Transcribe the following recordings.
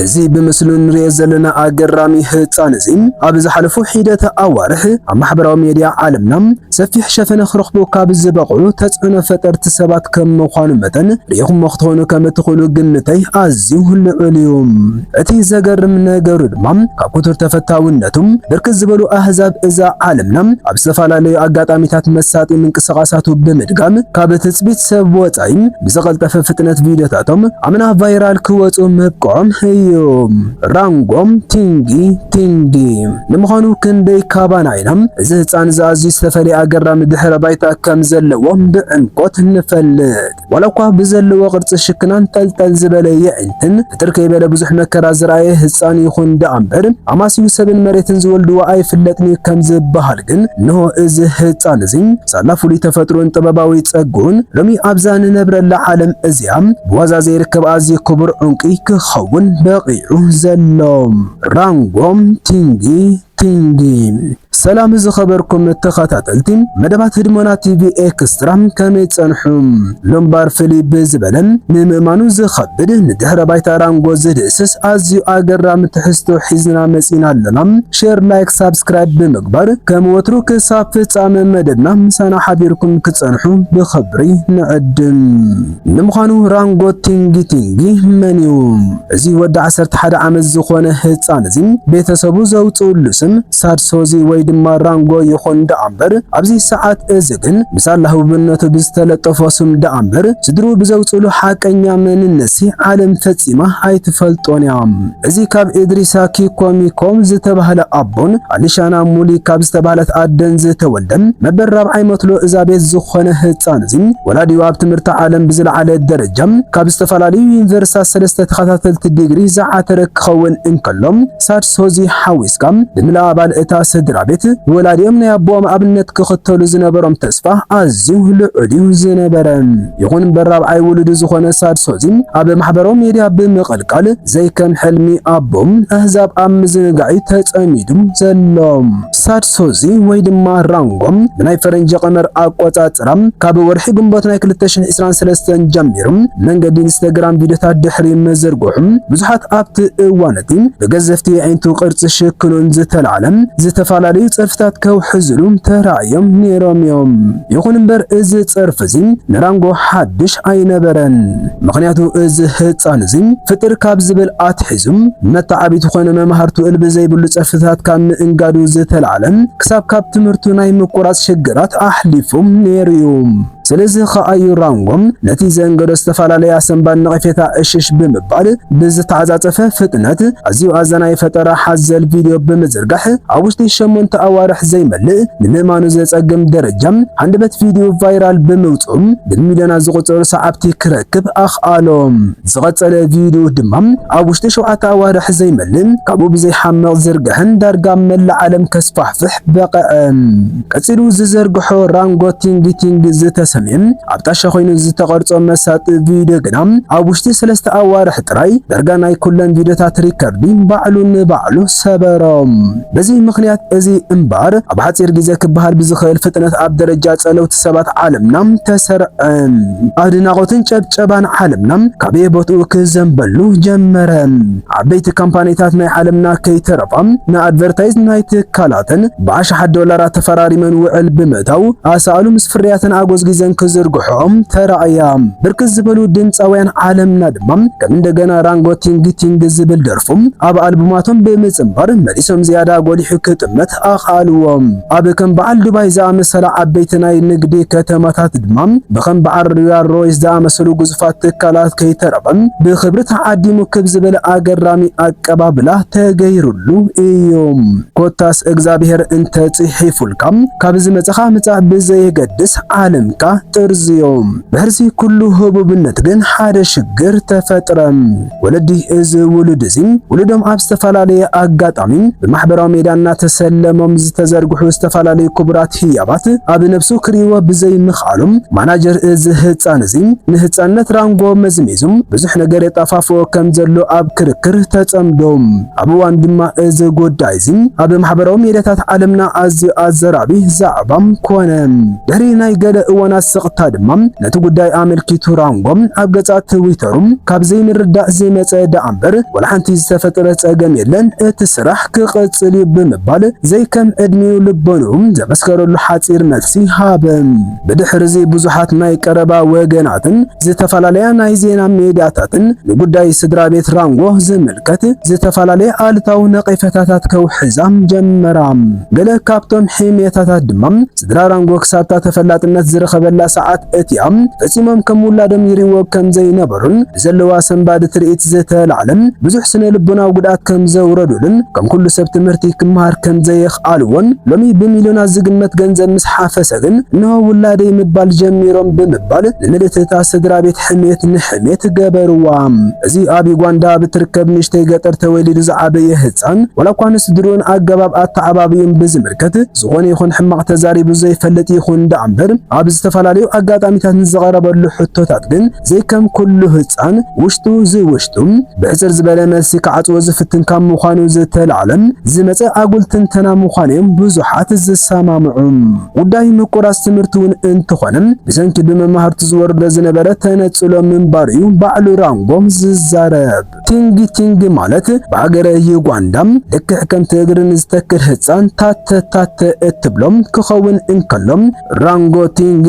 እዚ ብምስሉ ንሪኦ ዘለና ኣገራሚ ህፃን እዚ ኣብ ዝሓለፉ ሒደተ ኣዋርሕ ኣብ ማሕበራዊ ሚድያ ዓለምና ሰፊሕ ሸፈነ ክረኽቡ ካብ ዝበቕዑ ተፅዕኖ ፈጠርቲ ሰባት ከም ምዃኑ መጠን ሪኢኹሞ ክትኾኑ ከም እትኽእሉ ግምተይ ኣዝዩ ልዑል እዩ። እቲ ዘገርም ነገሩ ድማ ካብ ኩቱር ተፈታውነቱም ብርክት ዝበሉ ኣህዛብ እዛ ዓለምና ኣብ ዝተፈላለዩ ኣጋጣሚታት መሳጢ ምንቅስቓሳቱ ብምድጋም ካብ ትፅቢት ሰብ ወፃኢ ብዝቐልጠፈ ፍጥነት ቪድዮታቶም ኣምና ቫይራል ክወፁ ምብቅዖም ራንጎም ቲንጊ ንምዃኑ ክንደይ ካባና ኢና እዚ ህፃን ዝኣዝዩ ዝተፈለየ ኣገራሚ ድሕረ ባይታ ከም ዘለዎ ብዕምቆት ንፈልጥ። ዋላ እኳ ብዘለዎ ቅርፂ ሽክናን ጠልጠል ዝበለ የዕንትን ፍጥር ከይበለ ብዙሕ መከራ ዝረኣየ ህፃን ይኹን ደኣ እምበር ኣማስዩ ሰብን መሬትን ዝወልድዎ ኣይፍለጥኒ ከም ዝበሃል ግን እንሆ እዚ ህፃን እዚ ሳላ ፍሉይ ተፈጥሮን ጥበባዊ ፀጉን ሎሚ ኣብዛ ንነብረላ ዓለም እዚኣ ብዋዛ ዘይርከብ ኣዝዩ ክቡር ዕንቂ ክኸውን በቂዑ ዘሎም ራንጎም ቲንጊ ሰላም ዝኸበርኩም ተኸታተልቲ መደባት ህድሞና ቲቪ ኤክስትራ ከመይ ፀንሑም ሎምባር ፍልይ ብዝበለን ንምእማኑ ዝኸብድ ንድሕረ ባይታ ራንጎ ዝድእስስ ኣዝዩ ኣገራሚ ትሕዝቶ ሒዝና መፂና ኣለና። ሼር ላይክ ሳብስክራይብ ብምግባር ከም ወትሩ ክሳብ ፍጻመ መደብና ምሳና ሓቢርኩም ክፀንሑ ብኽብሪ ንዕድም። ንምዃኑ ራንጎ ቲንጊ መን እዩ? እዚ ወዲ 11 ዓመት ዝኾነ ህፃን እዚ ቤተሰቡ ዘውፅኡሉ ስም ሳድሶዚ ወይ ድማ ራንጎ ይኹን ደኣ እምበር ኣብዚ ሰዓት እዚ ግን ምሳላሁ ብነቱ ብዝተለጠፎ ስም ደኣ እምበር ስድሩ ብዘውፅኡሉ ሓቀኛ መንነሲ ዓለም ፈፂማ ኣይትፈልጦን እያ። እዚ ካብ ኢድሪሳ ኪኮሚኮም ዝተባህለ ኣቦን ኣሊሻና ሙሊ ካብ ዝተባህለት ኣደን ዝተወልደን መበል 4ይ መትሎ እዛ ቤት ዝኾነ ህፃን እዚ ወላዲኡ ኣብ ትምህርቲ ዓለም ብዝለዓለ ደረጃ ካብ ዝተፈላለዩ ዩኒቨርሲታት 3 ተኸታተልቲ ዲግሪ ዝዓተረ ክኸውን እንከሎም ሳድሶዚ ሓዊስካ ብምልኣ ኣባል እታ ስድራ ቤት ወላዲኦም ናይ ኣቦኦም ኣብነት ክኽተሉ ዝነበሮም ተስፋ ኣዝዩ ልዑል ዝነበረ ይኹን እምበር 4ይ ውሉዱ ዝኾነ ሳድሶዚ ኣብ ማሕበራዊ ሚድያ ብምቕልቃል ዘይከም ሕልሚ ኣቦም ኣህዛብ ኣብ ምዝንጋዕ ተጸሚዱ ዘሎም ሳድሶዚ ወይ ድማ ራንጎም ብናይ ፈረንጂ ቀመር ኣቆጻጽራ ካብ ወርሒ ግንቦት ናይ 2023 ጀሚሩ መንገዲ ኢንስታግራም ቪድዮታት ድሕሪ መዘርግሑ ብዙሓት ኣብቲ እዋነቲ ብገዘፍቲ ዓይነቱ ቅርፂ ሽክኑን ዝተልዓለም ዝተፈላለዩ ፀርፍታት ከውሕዝሉ ተራእዮም ነይሮም እዮም። ይኹን እምበር እዚ ፀርፍ እዚ ንራንጎ ሓድሽ ኣይነበረን። ምክንያቱ እዚ ህፃን እዚ ፍጥር ካብ ዝብል ኣትሒዙ መታዓቢት ኮነ መምሃርቱ እልቢ ዘይብሉ ፀርፍታት ካብ ምእንጋዱ ዝተልዓለም ክሳብ ካብ ትምህርቱ ናይ ምቁራፅ ሽግራት ኣሕሊፉም ነይሩ እዩ። ስለዚ ኸኣዩ ራንጎም ነቲ ዘንገዶ ዝተፈላለየ ኣሰንባን ነቐፌታ እሽሽ ብምባል ብዝተዓፃፀፈ ፍጥነት ኣዝዩ ኣዘናይ ፈጠራ ሓዘል ቪድዮ ብምዝርጋሕ ኣብ ውሽጢ 8 ኣዋርሕ ዘይመልእ ንምእማኑ ዘጸግም ደረጃ ሃንደበት ቪድዮ ቫይራል ብምውፅኦም ብሚልዮናት ዝቑፀሩ ሰዓብቲ ክረክብ ኣኽኣሎም። ዝቐፀለ ቪድዮ ድማ ኣብ ውሽጢ 7 ኣዋርሕ ዘይመልእ ካብኡ ብዘይሓመቕ ዝርግሕን ዳርጋ መላእ ዓለም ከስፋሕፍሕ በቐዐ። ቀፂሉ ዝዘርግሖ ራንጎ ቲንጊ ዝተሰምየ ኣብ ጣሻ ኮይኑ ዝተቐርጾ መሳጢ ቪድዮ ግና ኣብ ውሽጢ 3 ኣዋርሕ ጥራይ ዳርጋ ናይ ኩለን ቪድዮታት ሪከርዲ ባዕሉ ንባዕሉ ሰበሮም። በዚ ምክንያት እዚ እምባር ኣብ ሓፂር ግዜ ክበሃል ብዝኽእል ፍጥነት ኣብ ደረጃ ጸለውቲ ሰባት ዓለምና ተሰርዐ። ኣድናቆትን ጨብጨባን ዓለምና ካብ ቦትኡ ክዘንበሉ ጀመረ። ዓበይቲ ካምፓኒታት ናይ ዓለምና ከይተረፋ ንኣድቨርታይዝ ናይ ትካላትን $10 ተፈራሪመን ውዕል ብምእታው ኣሳኣሉ ምስ ፍርያትን ኣጎዝ ግዜን ክዝርግሖም ተራእያ። ብርክት ዝበሉ ድምፃውያን ዓለምና ድማ ከም እንደገና ራንጎ ቲንጊ ዝብል ደርፎም ኣብ ኣልቡማቶም ብምጽንባር መሊሶም ዝያዳ ጎሊሑ ክጥመት ኣኽኣልዎም። ኣብ ከም በዓል ዱባይ ዝኣመሰለ ዓበይቲ ናይ ንግዲ ከተማታት ድማ ብከም በዓል ሪያል ሮይስ ዝኣመሰሉ ግዙፋት ትካላት ከይተረፈን ብክብሪ ተዓዲሙ ክብ ዝበለ ኣገራሚ ኣቀባብላ ተገይሩሉ እዮም። ኮታስ እግዚአብሔር እንተጽሒፉልካ ካብ ዝመጽኻ ምጻእ ብዘይገድስ ዓለምካ ጥርዝዮም በህርሲ ኩሉ ህቡብነት ግን ሓደ ሽግር ተፈጥረም። ወለዲ እዚ ውሉድ እዚ ውሉዶም ኣብ ዝተፈላለየ ኣጋጣሚ ብማሕበራዊ ሜዳና ተሰለሞም ዝተዘርግሑ ዝተፈላለዩ ክቡራት ህያባት ኣብ ነፍሱ ክሪእዎ ብዘይ ምኽኣሎም ማናጀር እዚ ህፃን እዚ ንህፃነት ራንጎ መዝሚዙም ብዙሕ ነገር የጣፋፍኦ ከም ዘሎ ኣብ ክርክር ተጸምዶም። ኣብ እዋን ድማ እዚ ጉዳይ እዚ ኣብ ማሕበራዊ ሜዳታት ዓለምና ኣዝዩ ኣዘራቢ ዛዕባም ኮነ። ድሕሪ ናይ ገለ እዋናት ዘማስቕታ ድማ ነቲ ጉዳይ ኣመልኪቱ ራንጎም ኣብ ገጻ ትዊተሩም ካብ ዘይምርዳእ ዝመጸ ደኣምበር ወላ ሓንቲ ዝተፈጠረ ጸገም የለን እቲ ስራሕ ክቕጽል ብምባል ዘይከም ዕድሜኡ ልቦኑም ዘመስከረሉ ሓጺር መልሲ ሃበም። ብድሕሪዚ ብዙሓት ናይ ቀረባ ወገናትን ዝተፈላለያ ናይ ዜና ሜድያታትን ንጉዳይ ስድራ ቤት ራንጎ ዝምልከት ዝተፈላለየ ኣሉታዊ ነቐፌታታት ከውሕዛም ጀመራም። ገለ ካብቶም ሕሜታታት ድማ ስድራ ራንጎ ክሳብታ ተፈላጥነት ዝረኸበላ ሰዓት እትያም ፈጺሞም ከም ውላዶም ይሪዎ ከም ዘይነበሩን ዘለዋ ሰንባዲ ትርኢት ዝተልዓለም ብዙሕ ስነ ልቦናዊ ጉድኣት ከም ዘውረዱልን ከም ኩሉ ሰብ ትምህርቲ ክመሃር ከም ዘይኽኣልዎን ሎሚ ብሚልዮናት ዝግመት ገንዘብ ምስ ሓፈሰ ግን እነሆ ውላደይ ምባል ጀሚሮም ብምባል ንምልእትታ ስድራ ቤት ሕሜት ንሕሜት ገበርዋም። እዚ ኣብ ዩጋንዳ ብትርከብ ንእሽተይ ገጠር ተወሊዱ ዝዓበየ ህፃን ወላ እኳ ንስድሩን ኣገባብ ኣተዓባብዩን ብዝምልከት ዝኾነ ይኹን ሕማቕ ተዛሪቡ ዘይፈልጥ ይኹን ደኣምበር ኣብ ዝተፈላለዩ ኣጋጣሚታት ንዝቐረበሉ ሕቶታት ግን ዘይከም ኩሉ ህፃን ውሽጡ ዝውሽጡ ብዕፅር ዝበለ መልሲ ክዓጽዎ ዝፍትን ካብ ምዃኑ ዝተልዓለም ዝመፀ ኣጉል ትንተና ምዃኖም ብዙሓት ዝሰማምዑ ጉዳይ ምቁራስ ትምህርቲ እውን እንትኾነም ብሰንኪ ብመማህርቱ ዝወርዶ ዝነበረ ተነጽሎ ምንባር እዩ ባዕሉ ራንጎም ዝዛረብ። ቲንግ ማለት በሀገረ ዩጋንዳ ልክዕ ከም ትግርን ዝተክል ህፃን ታተ እትብሎም ክኸውን እንከሎም ራንጎ ቲንግ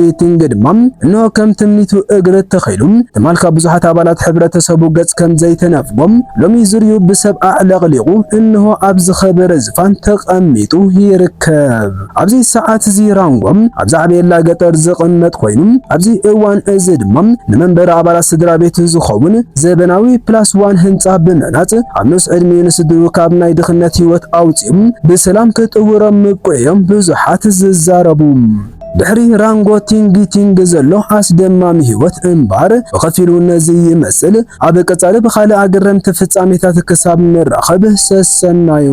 ድማ እነሆ ከም ትምኒቱ እግሪ ተኺሉም ተማልካ ብዙሓት ኣባላት ሕብረተሰቡ ገጽ ከም ዘይተነፍጎም ሎሚ ዙርዩ ብሰብ ኣዕለቕሊቑ እነሆ ኣብ ዝኸበረ ዝፋን ተቐሚጡ ይርከብ። ኣብዚ ሰዓት እዚ ራንጎም ኣብ ዛዕቤላ ገጠር ዝቕመጥ ኮይኑ ኣብዚ እዋን እዚ ድማ ንመንበሪ ኣባላት ስድራ ቤት ዝኸውን ዘበናዊ +1 ህንጻ ብመናጽ ኣብ ነፍሲ ዕድሜኡ ንስድሩ ካብ ናይ ድኽነት ህይወት ኣውፂኦም ብሰላም ክጥውሮም ምቁዕዮም ብዙሓት ዝዛረቡ። ድሕሪ ራንጎ ቲንግ ዘሎ ኣስደማሚ ህይወት እምባር ብኸፊሉ ነዚ ይመስል። ኣብ ቀጻሊ ብኻልእ ኣገረምቲ ፍጻሜታት ክሳብ ንራኸብ ሰሰናዩ።